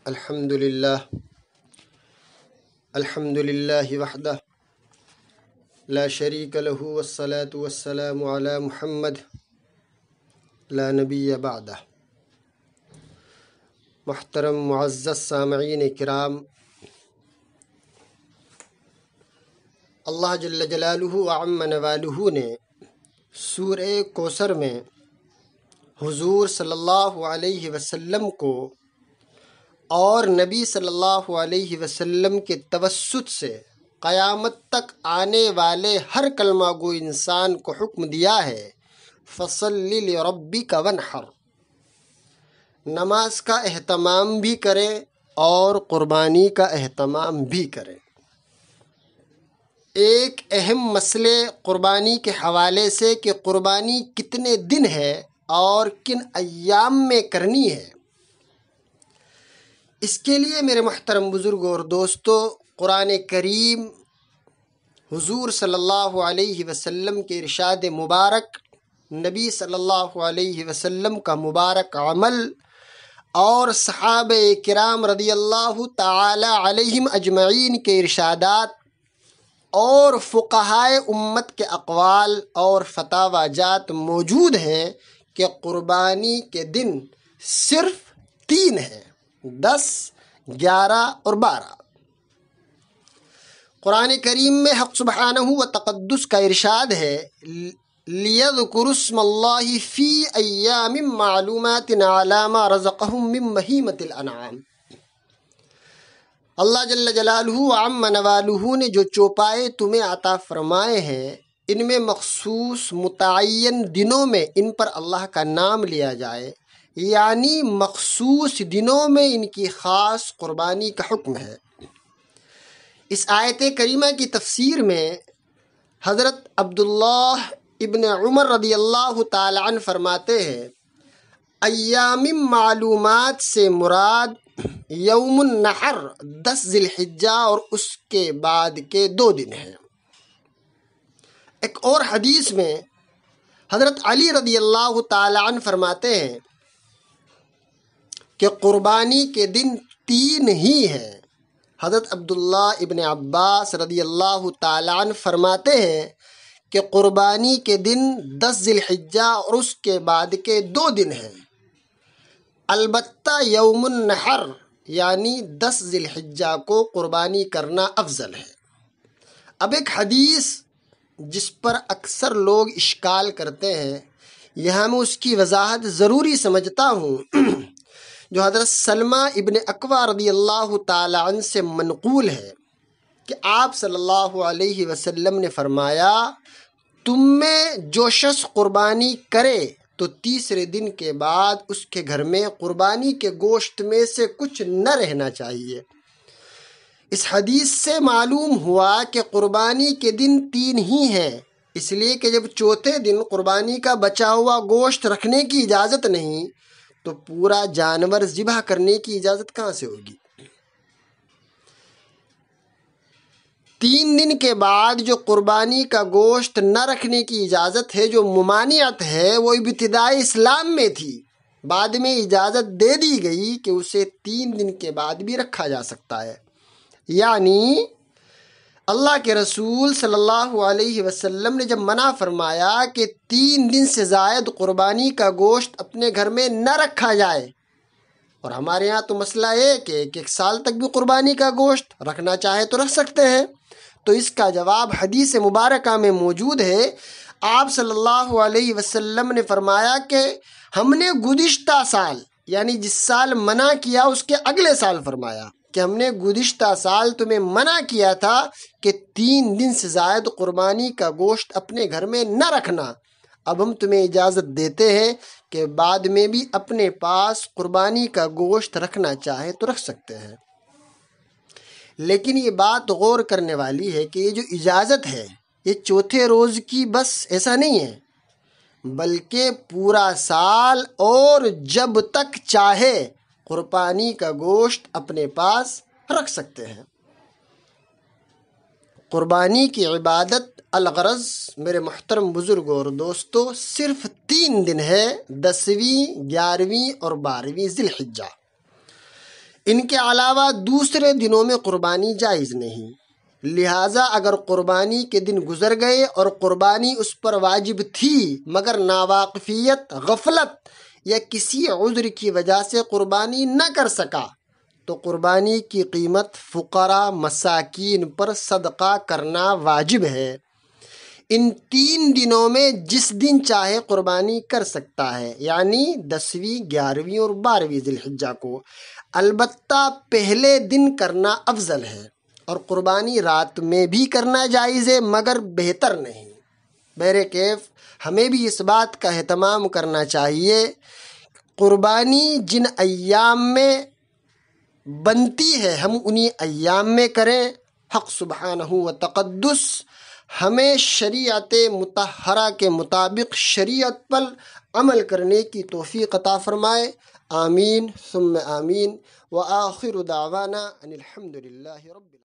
الحمد لله وحده لا شريك له والصلاة والسلام على محمد لا نبی بعدہ۔ محترم معزز سامعین کرام، اللہ جل جلالہ وعم نوالہ نے سورہ کوثر میں حضور صلی اللہ علیہ وسلم کو اور نبی صلی اللہ علیہ وسلم کے توسط سے قیامت تک آنے والے ہر کلمہ گو انسان کو حکم دیا ہے، فَصَلِّ لِرَبِّكَ وَانْحَرْ، نماز کا اہتمام بھی کریں اور قربانی کا اہتمام بھی کریں۔ ایک اہم مسئلے قربانی کے حوالے سے کہ قربانی کتنے دن ہے اور کن ایام میں کرنی ہے، اس کے لیے میرے محترم بزرگوں اور دوستو، قرآن کریم حضور صلی اللہ علیہ وسلم کے ارشاد مبارک، نبی صلی اللہ علیہ وسلم کا مبارک عمل اور صحابہ کرام رضی اللہ تعالی علیہم اجمعین کے ارشادات اور فقہائے امت کے اقوال اور فتاوی جات موجود ہیں کہ قربانی کے دن صرف 3 ہیں، 10، 11 اور 12۔ قرآن کریم میں حق سبحانہ و تقدس کا ارشاد ہے، لِيَذْكُرُوا اسْمَ اللَّهِ فِي أَيَّامٍ مَّعْلُومَاتٍ عَلَىٰ مَا رَزَقَهُم مِّن بَهِیمَةِ الْأَنْعَامِ۔ اللہ جل جلالہ وعم نوالہ نے جو چوپائے تمہیں عطا فرمائے ہیں، ان میں مخصوص متعین دنوں میں ان پر اللہ کا نام لیا جائے، یعنی مخصوص دنوں میں ان کی خاص قربانی کا حکم ہے۔ اس آیت کریمہ کی تفسیر میں حضرت عبداللہ ابن عمر رضی اللہ تعالی عنہ فرماتے ہیں، ایام معلومات سے مراد یوم النحر 10 ذی الحجہ اور اس کے بعد کے 2 دن ہیں۔ ایک اور حدیث میں حضرت علی رضی اللہ تعالی عنہ فرماتے ہیں کہ قربانی کے دن 3 ہی ہیں۔ حضرت عبداللہ ابن عباس رضی اللہ تعالی عنہ فرماتے ہیں کہ قربانی کے دن 10 ذی الحجہ اور اس کے بعد کے 2 دن ہیں، البتہ یوم النحر یعنی 10 ذی الحجہ کو قربانی کرنا افضل ہے۔ اب ایک حدیث جس پر اکثر لوگ اشکال کرتے ہیں، یہاں میں اس کی وضاحت ضروری سمجھتا ہوں، جو حضرت سلمہ ابن اکوع رضی اللہ تعالی عنہ سے منقول ہے کہ آپ صلی اللہ علیہ وسلم نے فرمایا، تم میں جو شخص قربانی کرے تو تیسرے دن کے بعد اس کے گھر میں قربانی کے گوشت میں سے کچھ نہ رہنا چاہیے۔ اس حدیث سے معلوم ہوا کہ قربانی کے دن 3 ہی ہیں، اس لیے کہ جب چوتھے دن قربانی کا بچا ہوا گوشت رکھنے کی اجازت نہیں تو پورا جانور ذبح کرنے کی اجازت کہاں سے ہوگی؟ 3 دن کے بعد جو قربانی کا گوشت نہ رکھنے کی اجازت ہے، جو ممانعت ہے، وہ ابتدائی اسلام میں تھی، بعد میں اجازت دے دی گئی کہ اسے 3 دن کے بعد بھی رکھا جا سکتا ہے۔ یعنی اللہ کے رسول صلی اللہ علیہ وسلم نے جب منع فرمایا کہ 3 دن سے زائد قربانی کا گوشت اپنے گھر میں نہ رکھا جائے، اور ہمارے ہاں تو مسئلہ ہے کہ 1 سال تک بھی قربانی کا گوشت رکھنا چاہے تو رکھ سکتے ہیں، تو اس کا جواب حدیث مبارکہ میں موجود ہے۔ آپ صلی اللہ علیہ وسلم نے فرمایا کہ ہم نے گزشتہ سال، یعنی جس سال منع کیا اس کے اگلے سال فرمایا کہ ہم نے گزشتہ سال تمہیں منع کیا تھا کہ 3 دن سے زائد قربانی کا گوشت اپنے گھر میں نہ رکھنا، اب ہم تمہیں اجازت دیتے ہیں کہ بعد میں بھی اپنے پاس قربانی کا گوشت رکھنا چاہے تو رکھ سکتے ہیں۔ لیکن یہ بات غور کرنے والی ہے کہ یہ جو اجازت ہے یہ چوتھے روز کی بس ایسا نہیں ہے، بلکہ پورا سال اور جب تک چاہے قربانی کا گوشت اپنے پاس رکھ سکتے ہیں۔ قربانی کی عبادت الغرض میرے محترم بزرگوں اور دوستو صرف 3 دن ہے، 10ویں، 11ویں اور 12ویں ذی الحجہ۔ ان کے علاوہ دوسرے دنوں میں قربانی جائز نہیں۔ لہٰذا اگر قربانی کے دن گزر گئے اور قربانی اس پر واجب تھی مگر ناواقفیت، غفلت یا کسی عذر کی وجہ سے قربانی نہ کر سکا تو قربانی کی قیمت فقراء مساکین پر صدقہ کرنا واجب ہے۔ ان 3 دنوں میں جس دن چاہے قربانی کر سکتا ہے، یعنی 10ویں، 11ویں اور 12ویں ذی الحجہ کو، البتہ پہلے دن کرنا افضل ہے، اور قربانی رات میں بھی کرنا جائز ہے مگر بہتر نہیں۔ بہرکیف ہمیں بھی اس بات کا اہتمام کرنا چاہیے، قربانی جن ایام میں بنتی ہے ہم انہی ایام میں کریں۔ حق سبحانہ و تقدس ہمیں شریعت مطہرہ کے مطابق شریعت پر عمل کرنے کی توفیق عطا فرمائے۔ آمین ثم آمین، وآخر دعوانا ان الحمد للہ رب العالمین۔